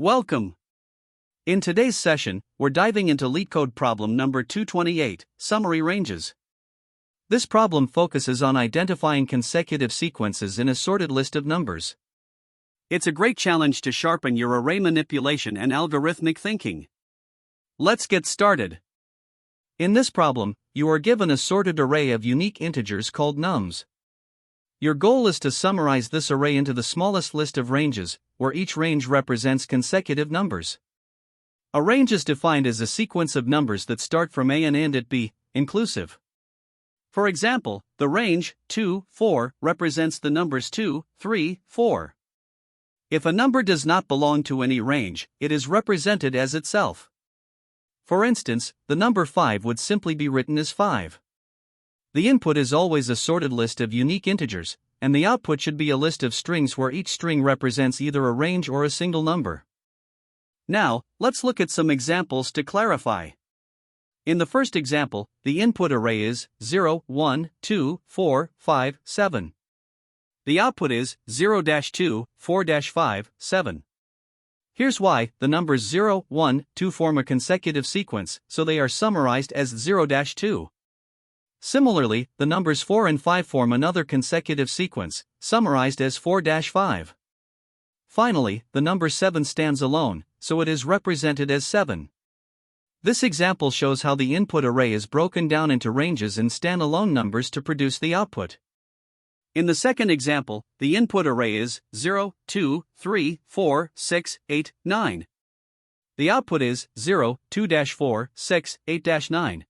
Welcome! In today's session, we're diving into LeetCode problem number 228, Summary Ranges. This problem focuses on identifying consecutive sequences in a sorted list of numbers. It's a great challenge to sharpen your array manipulation and algorithmic thinking. Let's get started. In this problem, you are given a sorted array of unique integers called nums. Your goal is to summarize this array into the smallest list of ranges, where each range represents consecutive numbers. A range is defined as a sequence of numbers that start from A and end at B, inclusive. For example, the range 2, 4 represents the numbers 2, 3, 4. If a number does not belong to any range, it is represented as itself. For instance, the number 5 would simply be written as 5. The input is always a sorted list of unique integers, and the output should be a list of strings where each string represents either a range or a single number. Now, let's look at some examples to clarify. In the first example, the input array is 0, 1, 2, 4, 5, 7. The output is 0-2, 4-5, 7. Here's why: the numbers 0, 1, 2 form a consecutive sequence, so they are summarized as 0-2. Similarly, the numbers 4 and 5 form another consecutive sequence, summarized as 4-5. Finally, the number 7 stands alone, so it is represented as 7. This example shows how the input array is broken down into ranges and standalone numbers to produce the output. In the second example, the input array is 0, 2, 3, 4, 6, 8, 9. The output is 0, 2-4, 6, 8-9.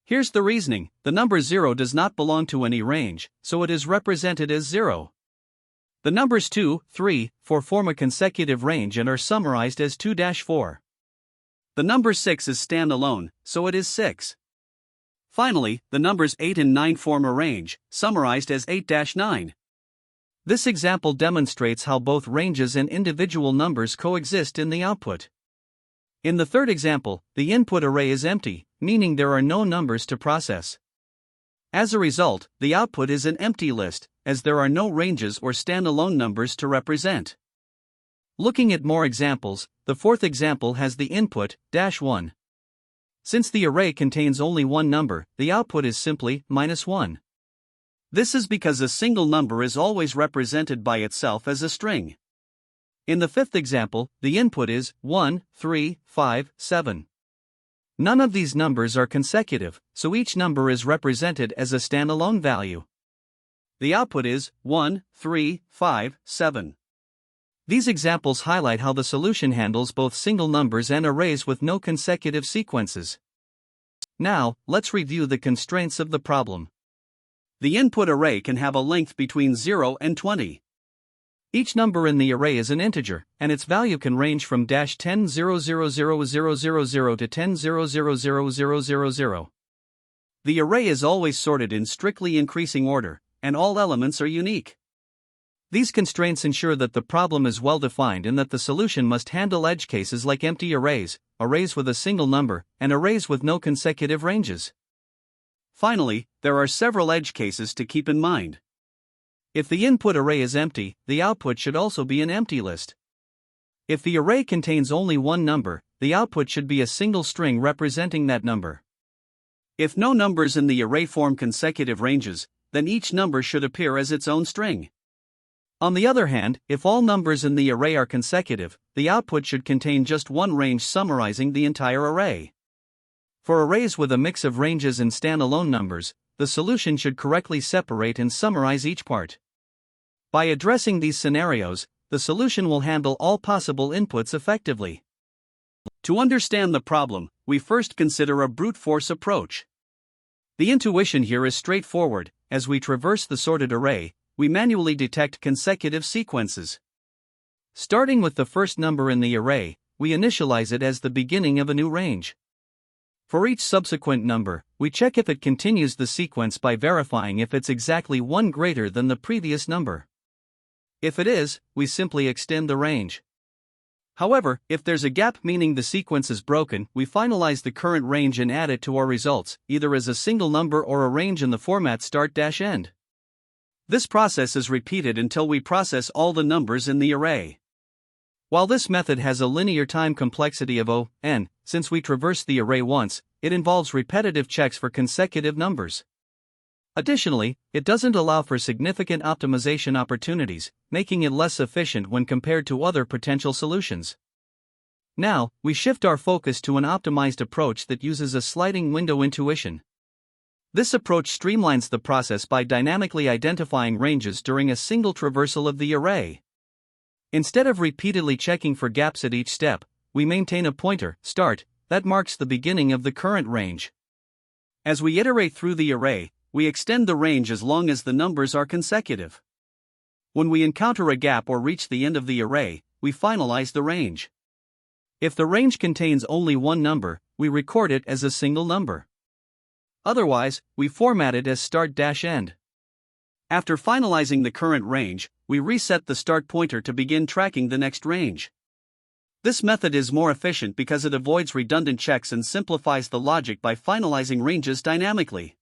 Here's the reasoning: the number 0 does not belong to any range, so it is represented as 0. The numbers 2, 3, 4 form a consecutive range and are summarized as 2-4. The number 6 is standalone, so it is 6. Finally, the numbers 8 and 9 form a range, summarized as 8-9. This example demonstrates how both ranges and individual numbers coexist in the output. In the third example, the input array is empty, meaning there are no numbers to process. As a result, the output is an empty list, as there are no ranges or standalone numbers to represent. Looking at more examples, the fourth example has the input -1. Since the array contains only one number, the output is simply -1. This is because a single number is always represented by itself as a string. In the fifth example, the input is 1, 3, 5, 7. None of these numbers are consecutive, so each number is represented as a standalone value. The output is 1, 3, 5, 7. These examples highlight how the solution handles both single numbers and arrays with no consecutive sequences. Now, let's review the constraints of the problem. The input array can have a length between 0 and 20. Each number in the array is an integer, and its value can range from -10,000,000 to 10,000,000. The array is always sorted in strictly increasing order, and all elements are unique. These constraints ensure that the problem is well defined and that the solution must handle edge cases like empty arrays, arrays with a single number, and arrays with no consecutive ranges. Finally, there are several edge cases to keep in mind. If the input array is empty, the output should also be an empty list. If the array contains only one number, the output should be a single string representing that number. If no numbers in the array form consecutive ranges, then each number should appear as its own string. On the other hand, if all numbers in the array are consecutive, the output should contain just one range summarizing the entire array. For arrays with a mix of ranges and standalone numbers, the solution should correctly separate and summarize each part. By addressing these scenarios, the solution will handle all possible inputs effectively. To understand the problem, we first consider a brute force approach. The intuition here is straightforward: as we traverse the sorted array, we manually detect consecutive sequences. Starting with the first number in the array, we initialize it as the beginning of a new range. For each subsequent number, we check if it continues the sequence by verifying if it's exactly one greater than the previous number. If it is, we simply extend the range. However, if there's a gap meaning the sequence is broken, we finalize the current range and add it to our results, either as a single number or a range in the format start-end. This process is repeated until we process all the numbers in the array. While this method has a linear time complexity of O(n), since we traverse the array once, it involves repetitive checks for consecutive numbers. Additionally, it doesn't allow for significant optimization opportunities, making it less efficient when compared to other potential solutions. Now, we shift our focus to an optimized approach that uses a sliding window intuition. This approach streamlines the process by dynamically identifying ranges during a single traversal of the array. Instead of repeatedly checking for gaps at each step, we maintain a pointer, start, that marks the beginning of the current range. As we iterate through the array, we extend the range as long as the numbers are consecutive. When we encounter a gap or reach the end of the array, we finalize the range. If the range contains only one number, we record it as a single number. Otherwise, we format it as start-end. After finalizing the current range, we reset the start pointer to begin tracking the next range. This method is more efficient because it avoids redundant checks and simplifies the logic by finalizing ranges dynamically.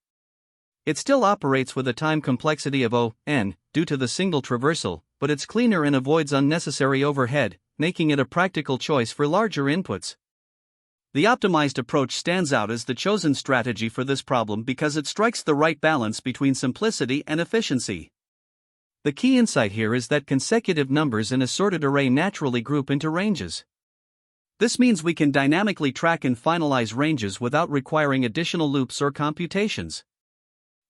It still operates with a time complexity of O(n) due to the single traversal, but it's cleaner and avoids unnecessary overhead, making it a practical choice for larger inputs. The optimized approach stands out as the chosen strategy for this problem because it strikes the right balance between simplicity and efficiency. The key insight here is that consecutive numbers in a sorted array naturally group into ranges. This means we can dynamically track and finalize ranges without requiring additional loops or computations.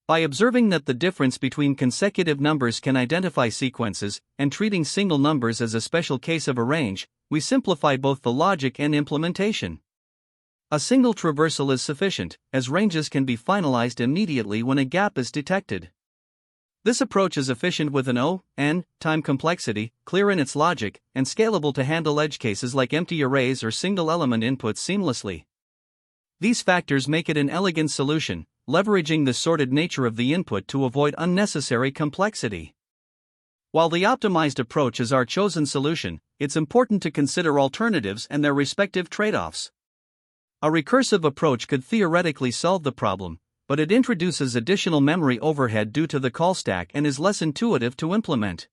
By observing that the difference between consecutive numbers can identify sequences, and treating single numbers as a special case of a range, we simplify both the logic and implementation. A single traversal is sufficient, as ranges can be finalized immediately when a gap is detected. This approach is efficient with an O(n) time complexity, clear in its logic, and scalable to handle edge cases like empty arrays or single-element inputs seamlessly. These factors make it an elegant solution, leveraging the sorted nature of the input to avoid unnecessary complexity. While the optimized approach is our chosen solution, it's important to consider alternatives and their respective trade-offs. A recursive approach could theoretically solve the problem, but it introduces additional memory overhead due to the call stack and is less intuitive to implement.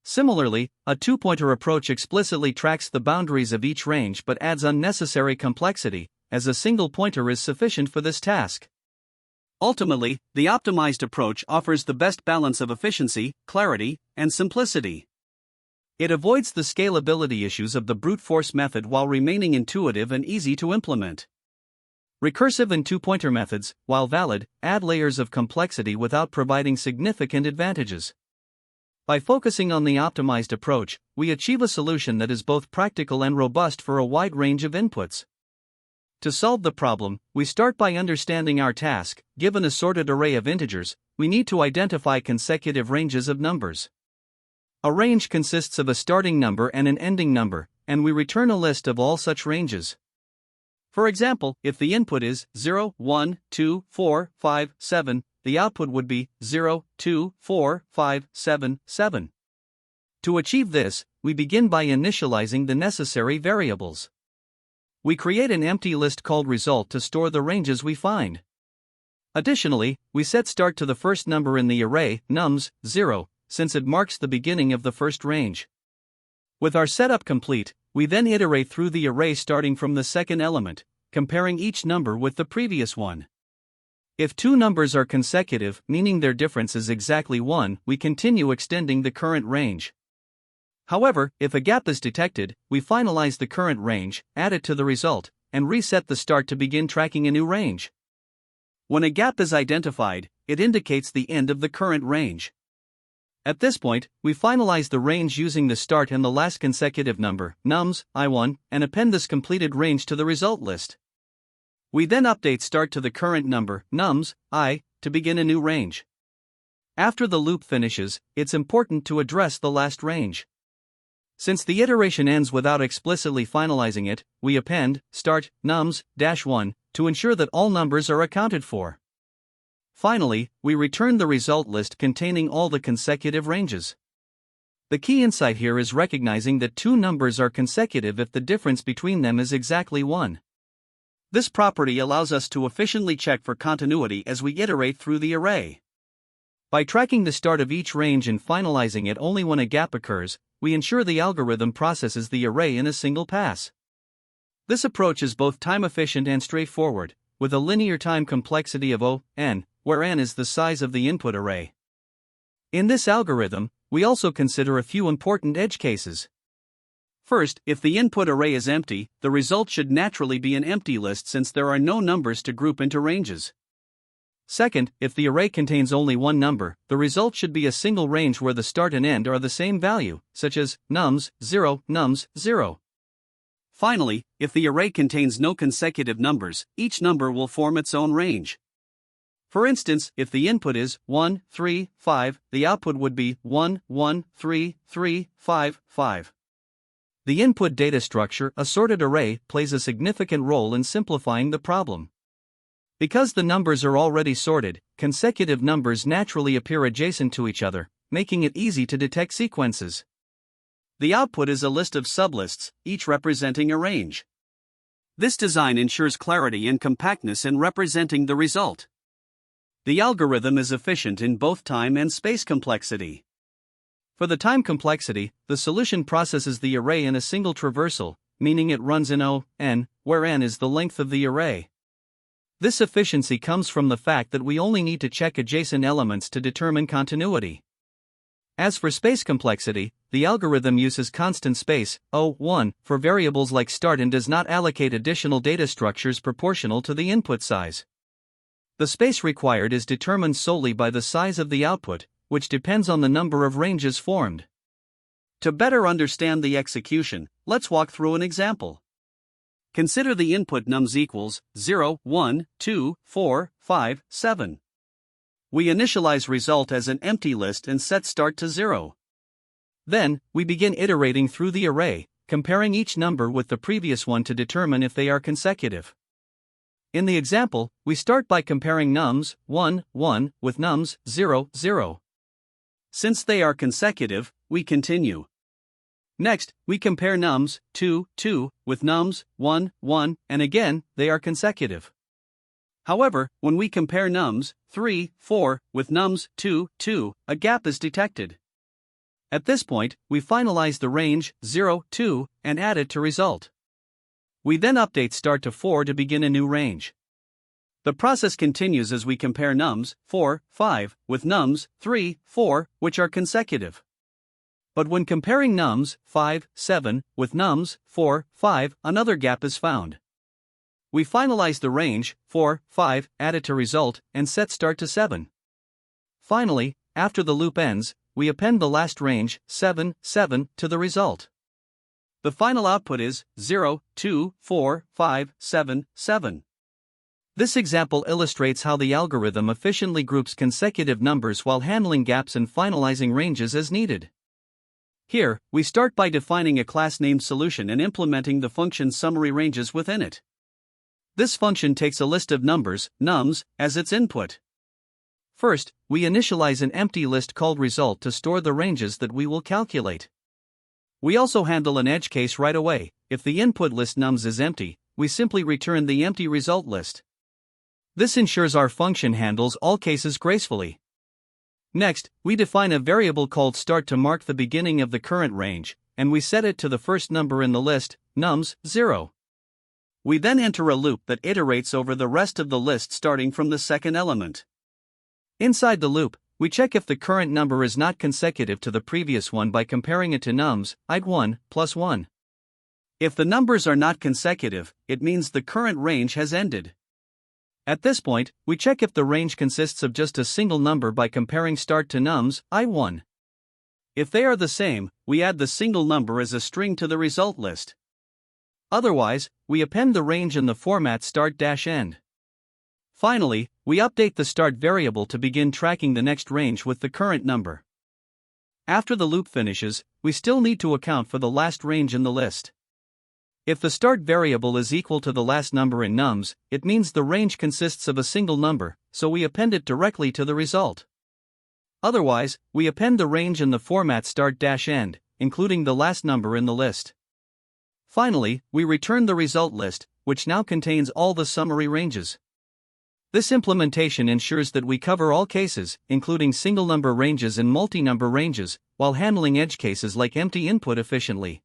Similarly, a two-pointer approach explicitly tracks the boundaries of each range but adds unnecessary complexity, as a single pointer is sufficient for this task. Ultimately, the optimized approach offers the best balance of efficiency, clarity, and simplicity. It avoids the scalability issues of the brute force method while remaining intuitive and easy to implement. Recursive and two-pointer methods, while valid, add layers of complexity without providing significant advantages. By focusing on the optimized approach, we achieve a solution that is both practical and robust for a wide range of inputs. To solve the problem, we start by understanding our task. Given a sorted array of integers, we need to identify consecutive ranges of numbers. A range consists of a starting number and an ending number, and we return a list of all such ranges. For example, if the input is 0, 1, 2, 4, 5, 7, the output would be 0, 2, 4, 5, 7, 7. To achieve this, we begin by initializing the necessary variables. We create an empty list called result to store the ranges we find. Additionally, we set start to the first number in the array, nums, 0, since it marks the beginning of the first range. With our setup complete, we then iterate through the array starting from the second element, comparing each number with the previous one. If two numbers are consecutive, meaning their difference is exactly 1, we continue extending the current range. However, if a gap is detected, we finalize the current range, add it to the result, and reset the start to begin tracking a new range. When a gap is identified, it indicates the end of the current range. At this point, we finalize the range using the start and the last consecutive number, nums, I1, and append this completed range to the result list. We then update start to the current number, nums, I, to begin a new range. After the loop finishes, it's important to address the last range. Since the iteration ends without explicitly finalizing it, we append start nums-1 to ensure that all numbers are accounted for. Finally, we return the result list containing all the consecutive ranges. The key insight here is recognizing that two numbers are consecutive if the difference between them is exactly 1. This property allows us to efficiently check for continuity as we iterate through the array. By tracking the start of each range and finalizing it only when a gap occurs, we ensure the algorithm processes the array in a single pass. This approach is both time efficient and straightforward, with a linear time complexity of O(n), where n is the size of the input array. In this algorithm, we also consider a few important edge cases. First, if the input array is empty, the result should naturally be an empty list since there are no numbers to group into ranges. Second, if the array contains only one number, the result should be a single range where the start and end are the same value, such as nums 0, nums 0. Finally, if the array contains no consecutive numbers, each number will form its own range. For instance, if the input is 1, 3, 5, the output would be 1, 1, 3, 3, 5, 5. The input data structure, a sorted array, plays a significant role in simplifying the problem. Because the numbers are already sorted, consecutive numbers naturally appear adjacent to each other, making it easy to detect sequences. The output is a list of sublists, each representing a range. This design ensures clarity and compactness in representing the result. The algorithm is efficient in both time and space complexity. For the time complexity, the solution processes the array in a single traversal, meaning it runs in O(n), where n is the length of the array. This efficiency comes from the fact that we only need to check adjacent elements to determine continuity. As for space complexity, the algorithm uses constant space, O(1), for variables like start and does not allocate additional data structures proportional to the input size. The space required is determined solely by the size of the output, which depends on the number of ranges formed. To better understand the execution, let's walk through an example. Consider the input nums equals 0, 1, 2, 4, 5, 7. We initialize result as an empty list and set start to 0. Then, we begin iterating through the array, comparing each number with the previous one to determine if they are consecutive. In the example, we start by comparing nums 1, 1 with nums 0, 0. Since they are consecutive, we continue. Next, we compare nums 2, 2 with nums 1, 1, and again, they are consecutive. However, when we compare nums 3, 4 with nums 2, 2, a gap is detected. At this point, we finalize the range 0, 2 and add it to result. We then update start to 4 to begin a new range. The process continues as we compare nums 4, 5 with nums 3, 4, which are consecutive. But when comparing nums 5, 7 with nums 4, 5, another gap is found. We finalize the range 4, 5, add it to result, and set start to 7. Finally, after the loop ends, we append the last range 7, 7 to the result. The final output is 0, 2, 4, 5, 7, 7. This example illustrates how the algorithm efficiently groups consecutive numbers while handling gaps and finalizing ranges as needed. Here, we start by defining a class-named solution and implementing the function SummaryRanges within it. This function takes a list of numbers, nums, as its input. First, we initialize an empty list called result to store the ranges that we will calculate. We also handle an edge case right away. If the input list nums is empty, we simply return the empty result list. This ensures our function handles all cases gracefully. Next, we define a variable called start to mark the beginning of the current range, and we set it to the first number in the list, nums 0. We then enter a loop that iterates over the rest of the list starting from the second element. Inside the loop, we check if the current number is not consecutive to the previous one by comparing it to nums id1 plus 1. If the numbers are not consecutive, it means the current range has ended. At this point, we check if the range consists of just a single number by comparing start to nums i1. If they are the same, we add the single number as a string to the result list. Otherwise, we append the range in the format start-end. Finally, we update the start variable to begin tracking the next range with the current number. After the loop finishes, we still need to account for the last range in the list. If the start variable is equal to the last number in nums, it means the range consists of a single number, so we append it directly to the result. Otherwise, we append the range in the format start-end, including the last number in the list. Finally, we return the result list, which now contains all the summary ranges. This implementation ensures that we cover all cases, including single-number ranges and multi-number ranges, while handling edge cases like empty input efficiently.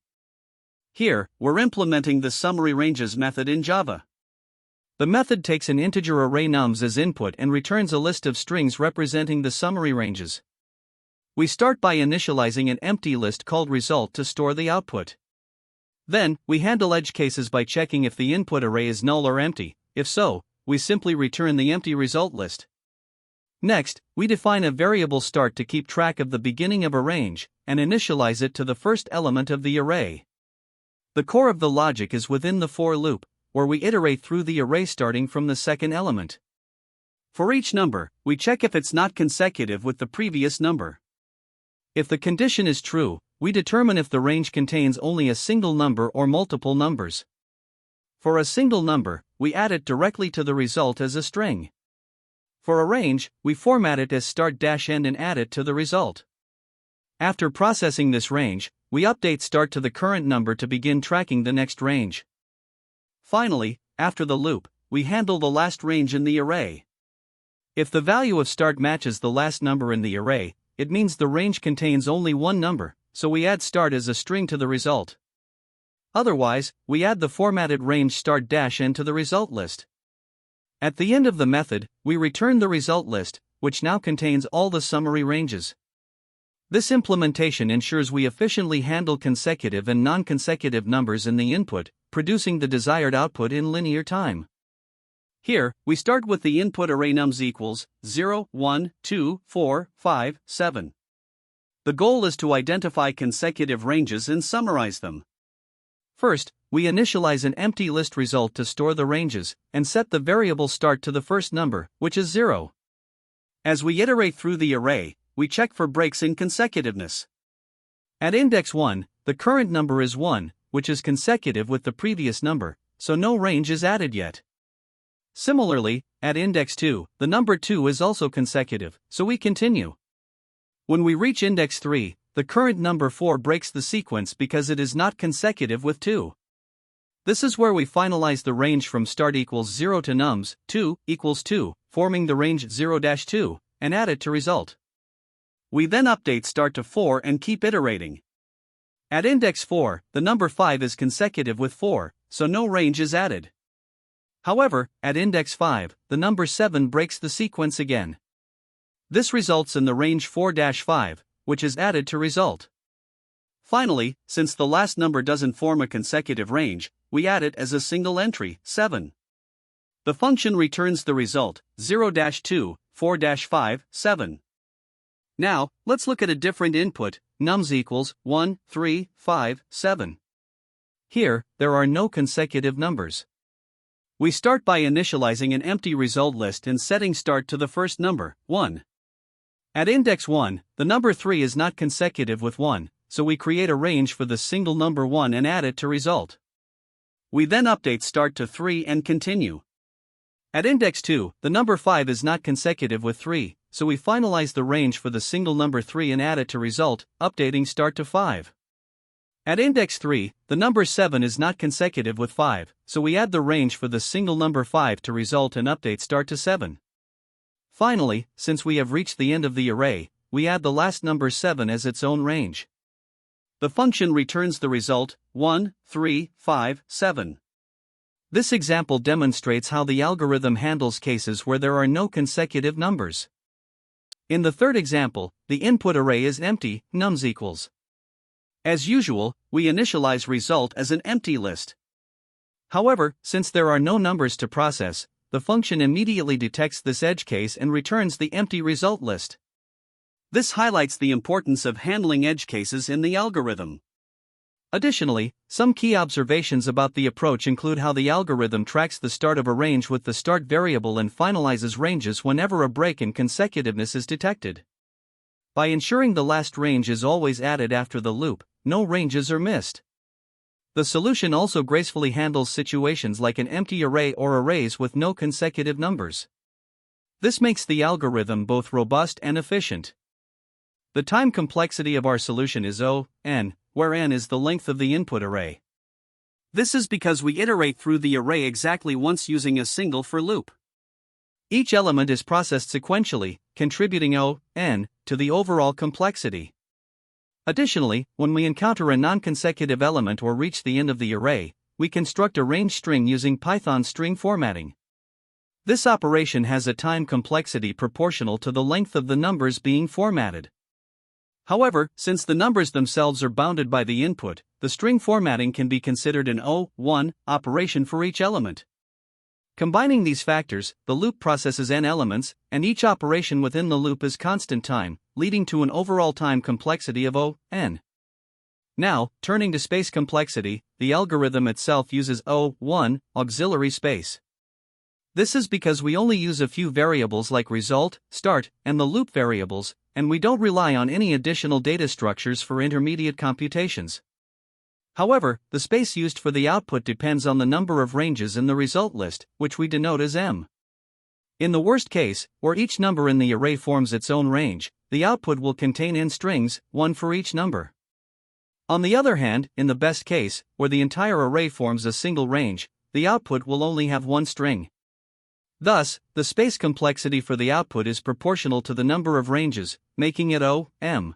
Here, we're implementing the summary ranges method in Java. The method takes an integer array nums as input and returns a list of strings representing the summary ranges. We start by initializing an empty list called result to store the output. Then, we handle edge cases by checking if the input array is null or empty. If so, we simply return the empty result list. Next, we define a variable start to keep track of the beginning of a range, and initialize it to the first element of the array. The core of the logic is within the for loop, where we iterate through the array starting from the second element. For each number, we check if it's not consecutive with the previous number. If the condition is true, we determine if the range contains only a single number or multiple numbers. For a single number, we add it directly to the result as a string. For a range, we format it as start-end and add it to the result. After processing this range, we update start to the current number to begin tracking the next range. Finally, after the loop, we handle the last range in the array. If the value of start matches the last number in the array, it means the range contains only one number, so we add start as a string to the result. Otherwise, we add the formatted range start-end to the result list. At the end of the method, we return the result list, which now contains all the summary ranges. This implementation ensures we efficiently handle consecutive and non-consecutive numbers in the input, producing the desired output in linear time. Here, we start with the input array nums equals 0, 1, 2, 4, 5, 7. The goal is to identify consecutive ranges and summarize them. First, we initialize an empty list result to store the ranges, and set the variable start to the first number, which is 0. As we iterate through the array, we check for breaks in consecutiveness. At index 1, the current number is 1, which is consecutive with the previous number, so no range is added yet. Similarly, at index 2, the number 2 is also consecutive, so we continue. When we reach index 3, the current number 4 breaks the sequence because it is not consecutive with 2. This is where we finalize the range from start equals 0 to nums 2 equals 2, forming the range 0-2, and add it to result. We then update start to 4 and keep iterating. At index 4, the number 5 is consecutive with 4, so no range is added. However, at index 5, the number 7 breaks the sequence again. This results in the range 4-5, which is added to result. Finally, since the last number doesn't form a consecutive range, we add it as a single entry, 7. The function returns the result, 0-2, 4-5, 7. Now, let's look at a different input, nums equals 1, 3, 5, 7. Here, there are no consecutive numbers. We start by initializing an empty result list and setting start to the first number, 1. At index 1, the number 3 is not consecutive with 1, so we create a range for the single number 1 and add it to result. We then update start to 3 and continue. At index 2, the number 5 is not consecutive with 3, so we finalize the range for the single number 3 and add it to result, updating start to 5. At index 3, the number 7 is not consecutive with 5, so we add the range for the single number 5 to result and update start to 7. Finally, since we have reached the end of the array, we add the last number 7 as its own range. The function returns the result, 1, 3, 5, 7. This example demonstrates how the algorithm handles cases where there are no consecutive numbers. In the third example, the input array is empty, nums equals. As usual, we initialize result as an empty list. However, since there are no numbers to process, the function immediately detects this edge case and returns the empty result list. This highlights the importance of handling edge cases in the algorithm. Additionally, some key observations about the approach include how the algorithm tracks the start of a range with the start variable and finalizes ranges whenever a break in consecutiveness is detected. By ensuring the last range is always added after the loop, no ranges are missed. The solution also gracefully handles situations like an empty array or arrays with no consecutive numbers. This makes the algorithm both robust and efficient. The time complexity of our solution is O(n), where n is the length of the input array. This is because we iterate through the array exactly once using a single for loop. Each element is processed sequentially, contributing O(n) to the overall complexity. Additionally, when we encounter a non-consecutive element or reach the end of the array, we construct a range string using Python string formatting. This operation has a time complexity proportional to the length of the numbers being formatted. However, since the numbers themselves are bounded by the input, the string formatting can be considered an O(1) operation for each element. Combining these factors, the loop processes n elements, and each operation within the loop is constant time, leading to an overall time complexity of O(n). Now, turning to space complexity, the algorithm itself uses O(1) auxiliary space. This is because we only use a few variables like result, start, and the loop variables, and we don't rely on any additional data structures for intermediate computations. However, the space used for the output depends on the number of ranges in the result list, which we denote as m. In the worst case, where each number in the array forms its own range, the output will contain n strings, one for each number. On the other hand, in the best case, where the entire array forms a single range, the output will only have one string. Thus, the space complexity for the output is proportional to the number of ranges, making it O(m).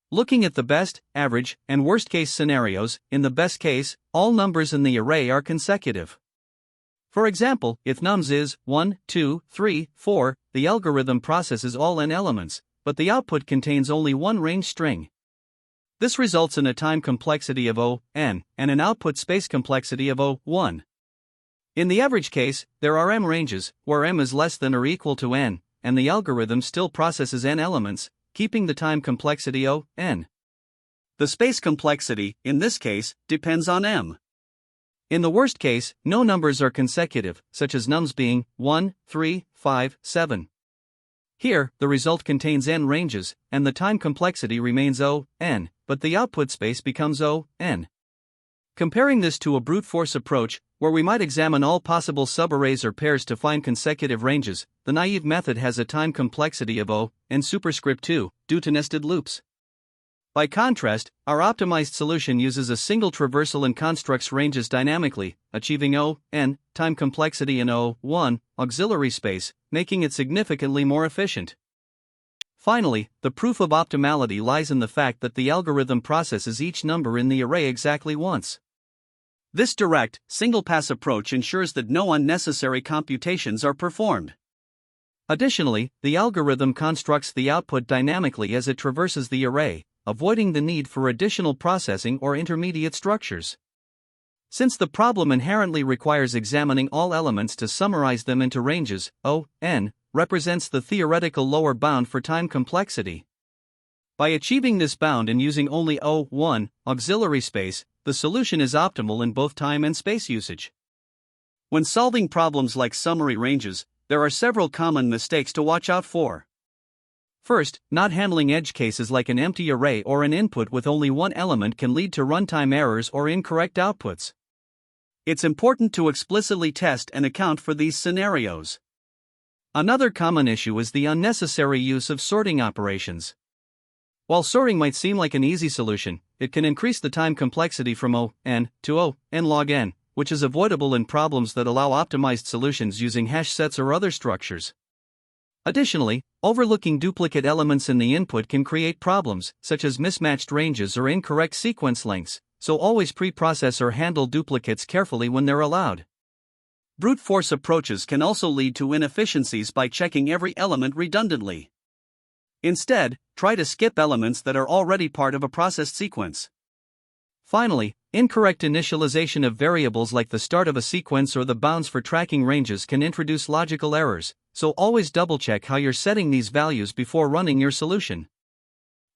Looking at the best, average, and worst case scenarios, in the best case, all numbers in the array are consecutive. For example, if nums is 1, 2, 3, 4, the algorithm processes all n elements, but the output contains only one range string. This results in a time complexity of O(n) and an output space complexity of O(1). In the average case, there are m ranges, where m is less than or equal to n, and the algorithm still processes n elements, keeping the time complexity O(n). The space complexity, in this case, depends on m. In the worst case, no numbers are consecutive, such as nums being 1, 3, 5, 7. Here, the result contains n ranges, and the time complexity remains O(n), but the output space becomes O(n). Comparing this to a brute force approach, where we might examine all possible subarrays or pairs to find consecutive ranges, the naive method has a time complexity of O(n) superscript 2, due to nested loops. By contrast, our optimized solution uses a single traversal and constructs ranges dynamically, achieving O(n) time complexity in O(1) auxiliary space, making it significantly more efficient. Finally, the proof of optimality lies in the fact that the algorithm processes each number in the array exactly once. This direct, single-pass approach ensures that no unnecessary computations are performed. Additionally, the algorithm constructs the output dynamically as it traverses the array, avoiding the need for additional processing or intermediate structures. Since the problem inherently requires examining all elements to summarize them into ranges, O(n) represents the theoretical lower bound for time complexity. By achieving this bound and using only O(1) auxiliary space, the solution is optimal in both time and space usage. When solving problems like summary ranges, there are several common mistakes to watch out for. First, not handling edge cases like an empty array or an input with only one element can lead to runtime errors or incorrect outputs. It's important to explicitly test and account for these scenarios. Another common issue is the unnecessary use of sorting operations. While sorting might seem like an easy solution, it can increase the time complexity from O(n) to O(n log n, which is avoidable in problems that allow optimized solutions using hash sets or other structures. Additionally, overlooking duplicate elements in the input can create problems, such as mismatched ranges or incorrect sequence lengths, so always pre-process or handle duplicates carefully when they're allowed. Brute force approaches can also lead to inefficiencies by checking every element redundantly. Instead, try to skip elements that are already part of a processed sequence. Finally, incorrect initialization of variables like the start of a sequence or the bounds for tracking ranges can introduce logical errors, so always double-check how you're setting these values before running your solution.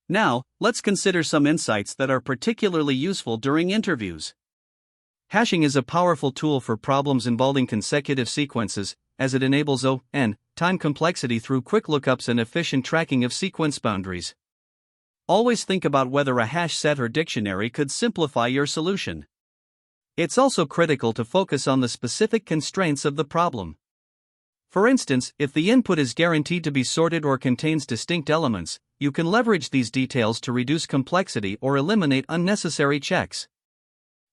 Now, let's consider some insights that are particularly useful during interviews. Hashing is a powerful tool for problems involving consecutive sequences, as it enables O(n) time complexity through quick lookups and efficient tracking of sequence boundaries. Always think about whether a hash set or dictionary could simplify your solution. It's also critical to focus on the specific constraints of the problem. For instance, if the input is guaranteed to be sorted or contains distinct elements, you can leverage these details to reduce complexity or eliminate unnecessary checks.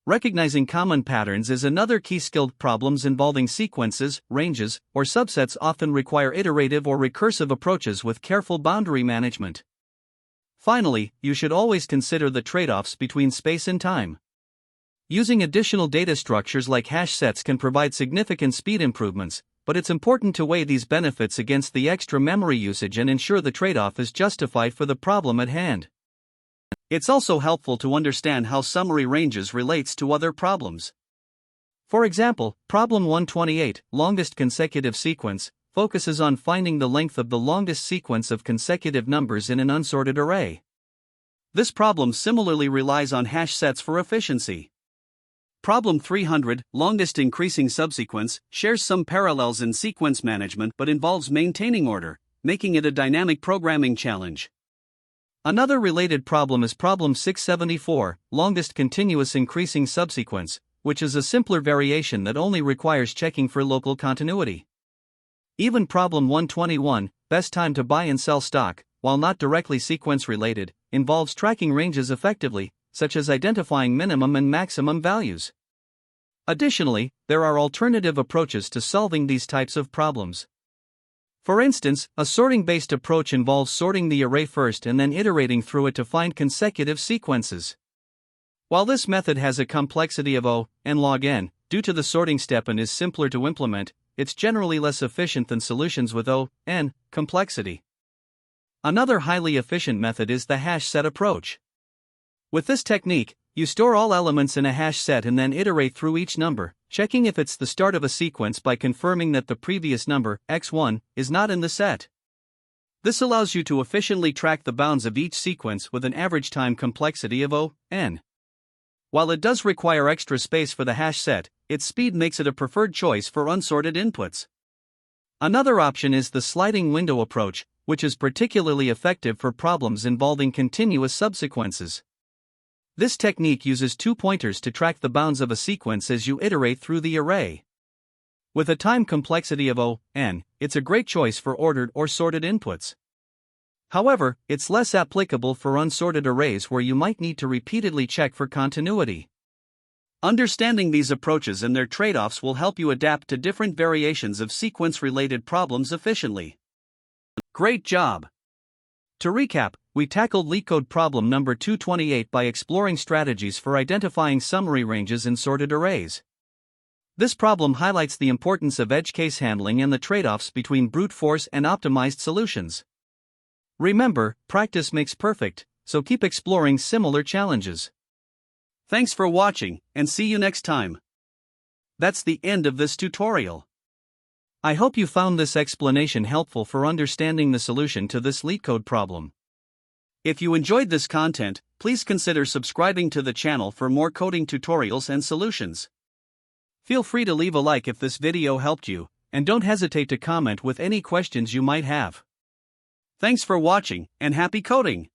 Recognizing common patterns is another key. Skilled problems involving sequences, ranges, or subsets often require iterative or recursive approaches with careful boundary management. Finally, you should always consider the trade-offs between space and time. Using additional data structures like hash sets can provide significant speed improvements, but it's important to weigh these benefits against the extra memory usage and ensure the trade-off is justified for the problem at hand. It's also helpful to understand how summary ranges relates to other problems. For example, problem 128, longest consecutive sequence, focuses on finding the length of the longest sequence of consecutive numbers in an unsorted array. This problem similarly relies on hash sets for efficiency. Problem 300, longest increasing subsequence, shares some parallels in sequence management but involves maintaining order, making it a dynamic programming challenge. Another related problem is problem 674, longest continuous increasing subsequence, which is a simpler variation that only requires checking for local continuity. Even problem 121, best time to buy and sell stock, while not directly sequence related, involves tracking ranges effectively, such as identifying minimum and maximum values. Additionally, there are alternative approaches to solving these types of problems. For instance, a sorting-based approach involves sorting the array first and then iterating through it to find consecutive sequences. While this method has a complexity of O(n) log n, due to the sorting step and is simpler to implement, it's generally less efficient than solutions with O(n) complexity. Another highly efficient method is the hash set approach. With this technique, you store all elements in a hash set and then iterate through each number, checking if it's the start of a sequence by confirming that the previous number, x1, is not in the set. This allows you to efficiently track the bounds of each sequence with an average time complexity of O(n). While it does require extra space for the hash set, its speed makes it a preferred choice for unsorted inputs. Another option is the sliding window approach, which is particularly effective for problems involving continuous subsequences. This technique uses two pointers to track the bounds of a sequence as you iterate through the array. With a time complexity of O(n), it's a great choice for ordered or sorted inputs. However, it's less applicable for unsorted arrays where you might need to repeatedly check for continuity. Understanding these approaches and their trade-offs will help you adapt to different variations of sequence-related problems efficiently. Great job! To recap, we tackled LeetCode problem number 228 by exploring strategies for identifying summary ranges in sorted arrays. This problem highlights the importance of edge case handling and the trade-offs between brute force and optimized solutions. Remember, practice makes perfect, so keep exploring similar challenges. Thanks for watching, and see you next time. That's the end of this tutorial. I hope you found this explanation helpful for understanding the solution to this LeetCode problem. If you enjoyed this content, please consider subscribing to the channel for more coding tutorials and solutions. Feel free to leave a like if this video helped you, and don't hesitate to comment with any questions you might have. Thanks for watching, and happy coding!